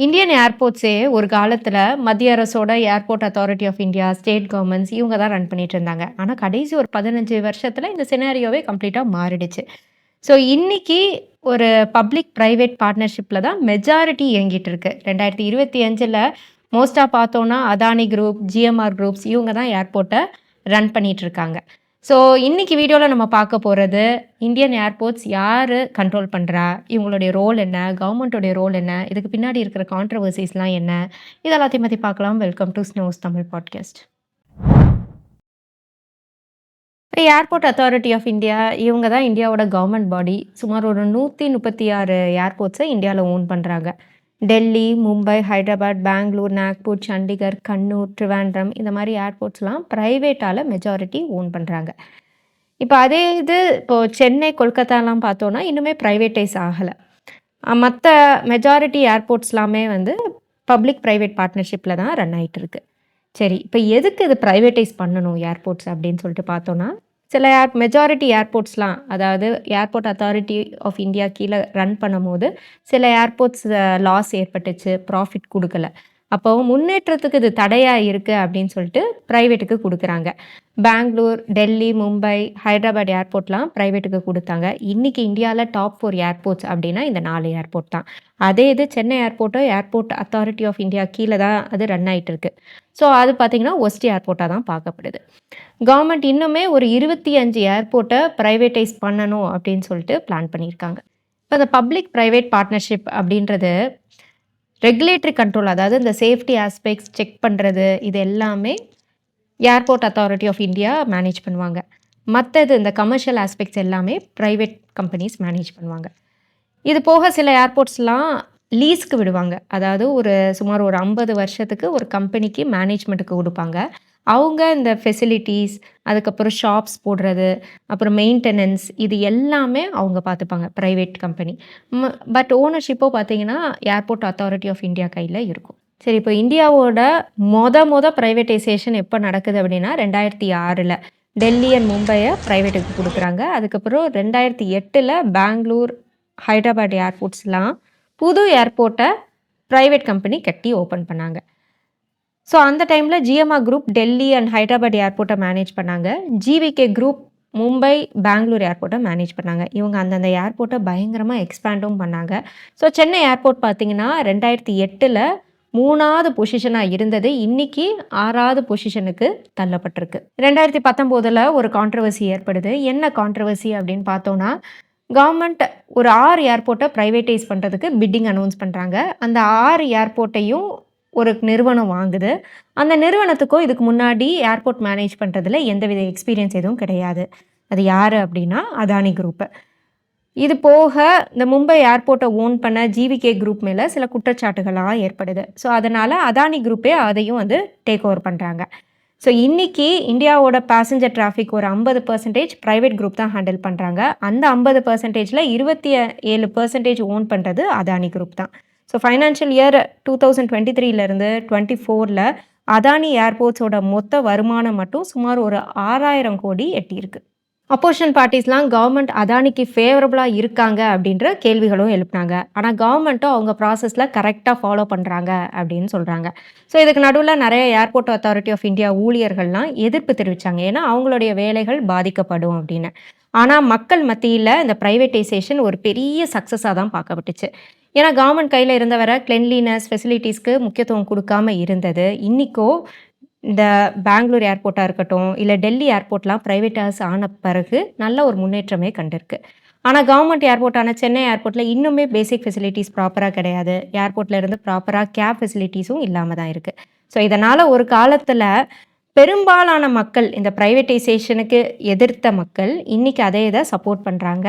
Indian ஏர்போர்ட்ஸே ஒரு காலத்துல மத்திய அரசோட Airport authority of India, state governments இவங்க தான் ரன் பண்ணிட்டு இருந்தாங்க. ஆனா கடைசி ஒரு 15 வருஷத்துல இந்த சினாரியோவே கம்ப்ளீட்டா மாறிடுச்சு. ஸோ இன்னைக்கு ஒரு பப்ளிக் பிரைவேட் பார்ட்னர்ஷிப்ல தான் மெஜாரிட்டி இயங்கிட்டு இருக்கு. 2025ல மோஸ்ட்டா பார்த்தோம்னா அதானி குரூப், ஜிஎம்ஆர் குரூப்ஸ் இவங்க தான் ஏர்போர்ட்ட ரன் பண்ணிட்டு இருக்காங்க. ஸோ இன்னைக்கு வீடியோல நம்ம பார்க்க போறது, இந்தியன் ஏர்போர்ட்ஸ் யாரு கண்ட்ரோல் பண்றா? இவங்களுடைய ரோல் என்ன? கவர்மெண்ட்டோடைய ரோல் என்ன? இதுக்கு பின்னாடி இருக்கிற கான்ட்ரோவர்சிஸ்லாம் என்ன? இது எல்லாத்தையும் பத்தி பார்க்கலாம். Welcome to Snows Tamil podcast. Airport authority of India இவங்க தான் இந்தியாவோட கவர்மெண்ட் பாடி. சுமார் ஒரு 136 ஏர்போர்ட்ஸை இந்தியாவில் ஓன் பண்ணுறாங்க. டெல்லி, மும்பை, ஹைதராபாத், பெங்களூர், நாக்பூர், சண்டிகர், கண்ணூர், ட்ரிவாண்ட்ரம் இந்த மாதிரி ஏர்போர்ட்ஸ்லாம் ப்ரைவேட்டால் மெஜாரிட்டி ஓன் பண்ணுறாங்க. இப்போ அதே இது இப்போது சென்னை, கொல்கத்தாலாம் பார்த்தோன்னா இன்னுமே ப்ரைவேட்டைஸ் ஆகலை. மற்ற மெஜாரிட்டி ஏர்போர்ட்ஸ்லாமே வந்து பப்ளிக் ப்ரைவேட் பார்ட்னர்ஷிப்பில் தான் ரன் ஆகிட்டு இருக்கு. சரி, இப்போ எதுக்கு இது பிரைவேட்டைஸ் பண்ணணும் ஏர்போர்ட்ஸ் அப்படின்னு சொல்லிட்டு பார்த்தோன்னா, சில மெஜாரிட்டி ஏர்போர்ட்ஸ்லாம் அதாவது ஏர்போர்ட் அத்தாரிட்டி ஆஃப் இந்தியா கீழே ரன் பண்ணும்போது சில ஏர்போர்ட்ஸ் லாஸ் ஏற்பட்டுச்சு, ப்ராஃபிட் கொடுக்கல. அப்போ முன்னேற்றத்துக்கு இது தடையாக இருக்குது அப்படின்னு சொல்லிட்டு ப்ரைவேட்டுக்கு கொடுக்குறாங்க. பெங்களூர், டெல்லி, மும்பை, ஹைதராபாத் ஏர்போர்ட்லாம் ப்ரைவேட்டுக்கு கொடுத்தாங்க. இன்றைக்கி இந்தியாவில் டாப் 4 ஏர்போர்ட்ஸ் அப்படின்னா இந்த 4 ஏர்போர்ட் தான். அதே இது சென்னை ஏர்போர்ட்டோ ஏர்போர்ட் அத்தாரிட்டி ஆஃப் இந்தியா கீழே தான் அது ரன் ஆகிட்டு இருக்கு. ஸோ அது பார்த்திங்கன்னா ஒஸ்ட் ஏர்போர்ட்டாக தான் பார்க்கப்படுது. கவர்மெண்ட் இன்னுமே ஒரு 25 ஏர்போர்ட்டை ப்ரைவேட்டைஸ் பண்ணணும் அப்படின்னு சொல்லிட்டு பிளான் பண்ணியிருக்காங்க. இப்போ இந்த பப்ளிக் ப்ரைவேட் பார்ட்னர்ஷிப் அப்படின்றது ரெகுலேட்டரி கண்ட்ரோல், அதாவது இந்த சேஃப்டி ஆஸ்பெக்ட்ஸ் செக் பண்ணுறது, இது எல்லாமே Airport authority of India manage பண்ணுவாங்க. மற்றது இந்த கமர்ஷியல் ஆஸ்பெக்ட்ஸ் எல்லாமே ப்ரைவேட் கம்பெனிஸ் மேனேஜ் பண்ணுவாங்க. இது போக சில ஏர்போர்ட்ஸ்லாம் லீஸ்க்கு விடுவாங்க. அதாவது சுமார் ஒரு 50 வருஷத்துக்கு ஒரு கம்பெனிக்கு மேனேஜ்மெண்ட்டுக்கு கொடுப்பாங்க. அவங்க இந்த ஃபெசிலிட்டீஸ், அதுக்கப்புறம் ஷாப்ஸ் போடுறது, அப்புறம் மெயின்டெனன்ஸ் இது எல்லாமே அவங்க பார்த்துப்பாங்க ப்ரைவேட் கம்பெனி. பட் ஓனர்ஷிப்போ பார்த்தீங்கன்னா ஏர்போர்ட் அத்தாரிட்டி ஆஃப் இந்தியா கையில் இருக்கும். சரி, இப்போ இந்தியாவோட மொத ப்ரைவேட்டைசேஷன் எப்போ நடக்குது அப்படின்னா 2006ல் டெல்லி அண்ட் மும்பையை ப்ரைவேட்டுக்கு கொடுக்குறாங்க. அதுக்கப்புறம் 2008ல் பெங்களூர், ஹைதராபாத் ஏர்போர்ட்ஸ்லாம் புது ஏர்போர்ட்டை ப்ரைவேட் கம்பெனி கட்டி ஓப்பன் பண்ணாங்க. ஸோ அந்த டைமில் GMR group Delhi and Hyderabad ஏர்போர்ட்டை மேனேஜ் பண்ணாங்க. ஜிவிகே குரூப் மும்பை, பெங்களூர் ஏர்போர்ட்டை மேனேஜ் பண்ணாங்க. இவங்க அந்தந்த ஏர்போர்ட்டை பயங்கரமாக எக்ஸ்பேண்டும் பண்ணாங்க. ஸோ சென்னை ஏர்போர்ட் பார்த்திங்கன்னா 2008ல் 3வது பொசிஷனாக இருந்தது, இன்றைக்கி 6வது பொசிஷனுக்கு தள்ளப்பட்டிருக்கு. 2019ல் ஒரு கான்ட்ரவர்சி ஏற்படுது. என்ன கான்ட்ரவர்சி அப்படின்னு பார்த்தோன்னா, கவர்மெண்ட் ஒரு 6 ஏர்போர்ட்டை ப்ரைவேட்டைஸ் பண்ணுறதுக்கு பிட்டிங் அனௌன்ஸ் பண்ணுறாங்க. அந்த 6 ஏர்போர்ட்டையும் ஒரு நிறுவனம் வாங்குது. அந்த நிறுவனத்துக்கும் இதுக்கு முன்னாடி ஏர்போர்ட் மேனேஜ் பண்ணுறதுல எந்தவித எக்ஸ்பீரியன்ஸ் எதுவும் கிடையாது. அது யார் அப்படின்னா அதானி குரூப்பு. இது போக இந்த மும்பை ஏர்போர்ட்டை ஓன் பண்ண ஜிவிகே குரூப் மேலே சில குற்றச்சாட்டுகளாக ஏற்படுது. ஸோ அதனால் அதானி குரூப்பே அதையும் வந்து டேக் ஓவர் பண்ணுறாங்க. ஸோ இன்றைக்கி இந்தியாவோட பேசஞ்சர் டிராஃபிக் ஒரு 50% ப்ரைவேட் குரூப் தான் ஹேண்டில் பண்ணுறாங்க. அந்த 50%ல் 27% ஓன் பண்ணுறது அதானி குரூப் தான். ஸோ ஃபைனான்ஷியல் இயர் 2023லேருந்து 24ல் அதானி ஏர்போர்ட்ஸோட மொத்த வருமானம் மட்டும் சுமார் ஒரு 6000 கோடி எட்டியிருக்கு. அப்போசிஷன் பார்ட்டிஸ்லாம் கவர்மெண்ட் அதானிக்கு ஃபேவரபுளாக இருக்காங்க அப்படின்ற கேள்விகளும் எழுப்புனாங்க. ஆனால் கவர்மெண்ட்டும் அவங்க ப்ராசஸில் கரெக்டாக ஃபாலோ பண்ணுறாங்க அப்படின்னு சொல்கிறாங்க. ஸோ இதுக்கு நடுவில் நிறைய ஏர்போர்ட் அத்தாரிட்டி ஆஃப் இந்தியா ஊழியர்கள்லாம் எதிர்ப்பு தெரிவித்தாங்க. ஏன்னா அவங்களுடைய வேலைகள் பாதிக்கப்படும் அப்படின்னு. ஆனால் மக்கள் மத்தியில் இந்த ப்ரைவேட்டைசேஷன் ஒரு பெரிய சக்ஸஸாக தான் பார்க்கப்பட்டுச்சு. ஏன்னா கவர்மெண்ட் கையில் இருந்த வர கிளென்லினஸ் ஃபெசிலிட்டிஸ்க்கு முக்கியத்துவம் கொடுக்காம இருந்தது. இன்றைக்கோ இந்த பெங்களூர் ஏர்போர்ட்டாக இருக்கட்டும், இல்லை டெல்லி ஏர்போர்ட்லாம் ப்ரைவேட்டைஸ் ஆன பிறகு நல்ல ஒரு முன்னேற்றமே கண்டிருக்கு. ஆனால் கவர்மெண்ட் ஏர்போர்ட்டான சென்னை ஏர்போர்ட்டில் இன்னுமே பேசிக் ஃபெசிலிட்டிஸ் ப்ராப்பராக கிடையாது. ஏர்போர்ட்டில் இருந்து ப்ராப்பராக கேப் ஃபெசிலிட்டிஸும் இல்லாமல் தான் இருக்குது. ஸோ இதனால் ஒரு காலத்தில் பெரும்பாலான மக்கள் இந்த ப்ரைவேட்டைசேஷனுக்கு எதிர்த்த மக்கள் இன்றைக்கி அதே இதை சப்போர்ட் பண்ணுறாங்க.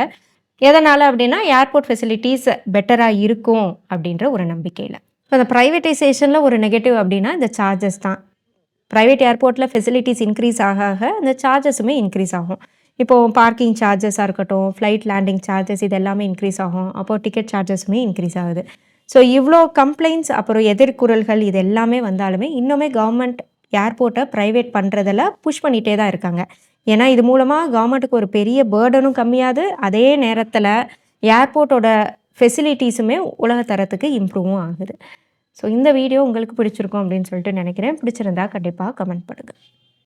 எதனால் அப்படின்னா ஏர்போர்ட் ஃபெசிலிட்டிஸ் பெட்டராக இருக்கும் அப்படின்ற ஒரு நம்பிக்கையில். இப்போ இந்த ப்ரைவேட்டைசேஷனில் ஒரு நெகட்டிவ் அப்படின்னா இந்த சார்ஜஸ் தான். ப்ரைவேட் ஏர்போர்ட்டில் ஃபெசிலிட்டிஸ் இன்க்ரீஸ் ஆக இந்த சார்ஜஸுமே இன்க்ரீஸ் ஆகும். இப்போது பார்க்கிங் சார்ஜஸாக இருக்கட்டும், ஃப்ளைட் லேண்டிங் சார்ஜஸ் இது எல்லாமே இன்க்ரீஸ் ஆகும். அப்போது டிக்கெட் சார்ஜஸுமே இன்க்ரீஸ் ஆகுது. ஸோ இவ்வளோ கம்ப்ளைண்ட்ஸ் அப்புறம் எதிர்குரல்கள் இது எல்லாமே வந்தாலுமே இன்னுமே கவர்மெண்ட் ஏர்போர்ட்டை ப்ரைவேட் பண்ணுறதில் புஷ் பண்ணிகிட்டே தான் இருக்காங்க. ஏன்னா இது மூலமாக கவர்மெண்ட்டுக்கு ஒரு பெரிய பேர்டனும் கம்மியாகுது. அதே நேரத்தில் ஏர்போர்ட்டோட ஃபெசிலிட்டிஸுமே உலக தரத்துக்கு இம்ப்ரூவும் ஆகுது. ஸோ இந்த வீடியோ உங்களுக்கு பிடிச்சிருக்கும் அப்படின்னு சொல்லிட்டு நினைக்கிறேன். பிடிச்சிருந்தா கண்டிப்பா கமெண்ட் பண்ணுங்க.